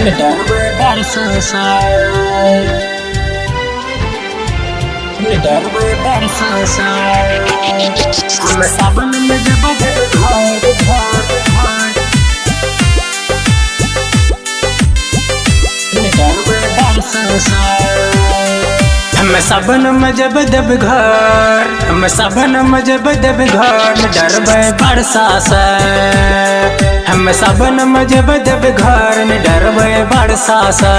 डरबै बरसा सा डरबै बरसा सा हम सावन में जब घर डरबै बरसा सा हम सावन में जब घर हम सावन में जब घर डरबै बरसा सा हम सावन में जब घर में डरबै बरसा सा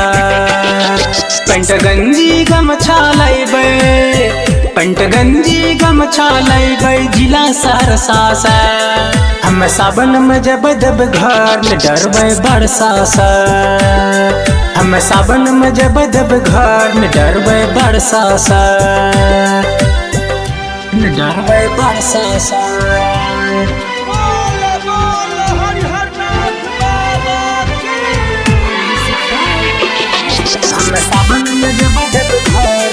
पेंट गंजी गमछा लैबै पेंट गंजी गमछा लैबै जिला सहरसा सा हम सावन में जब घर में डरबै बरसा सा हम सावन में जब घर में डरबै बरसा सा डरबै बरसा सा हम सावन में जब घर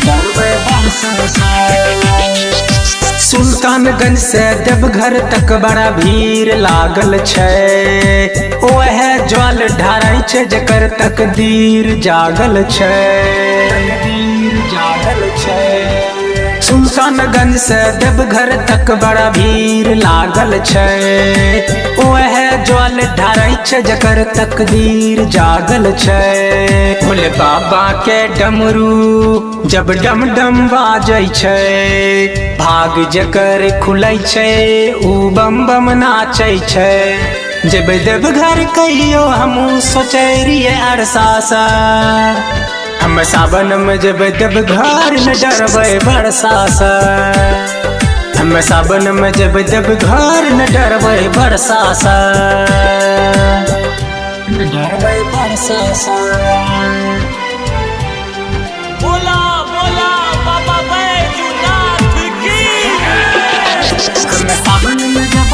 डरबै बरसा सा सुल्तानगंज से देवघर तक बड़ा भीड़ लागल छै ओह जल ढारै छै जकर तकदीर जागल छै सुल्तानगंज से देवघर तक बड़ा भीड़ लागल छै ओह जल ढारै छै जकर तकदीर जागल छै भोले बाबा के डमरू जब डम डम बाजै छै भाग जकर खुलै छै उ बम बम नाचै छै जब देवघर कहियो हमहूँ सोचै रहियै अरसा सा हम सावन में जब देवघर न डरबै बरसा सा हम सावन में जब देवघर न डरबै बरसा सा डरबै बरसा सा बोला बोला बाबा बैजूनाथ की हम सावन में जब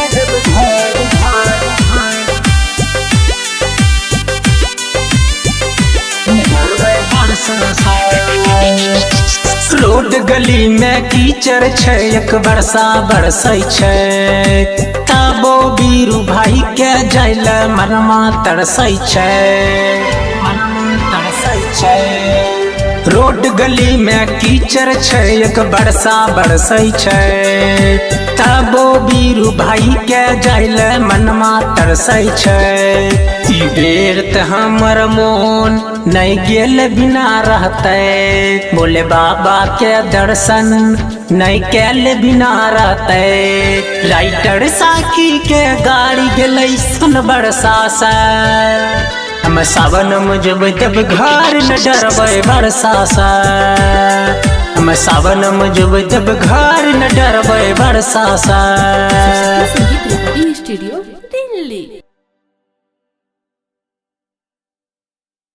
घर डरबै बरसा सा रोड गली में कीचड़ छै एक बरसा बरसै छै तबो बीरू भाई के जाइल मनमा तरसै छै रोड गली में कीचड़ छै एक बरसा बरसै छै तबो बीरू भाई के जाइल मनमा तरसै छै ई बेर त हमर मोन नहीं गेल बिना रहते बोले बाबा के दर्शन नहीं कैल बिना रहते राइटर साखी के गाड़ी गेलै सन बरसा सा हम सावन में जब घर न डरबै बरसा सा हम सावन में जब घर न डरबै बरसा सा संगीत रिकॉर्डिंग स्टूडियो दिल्ली।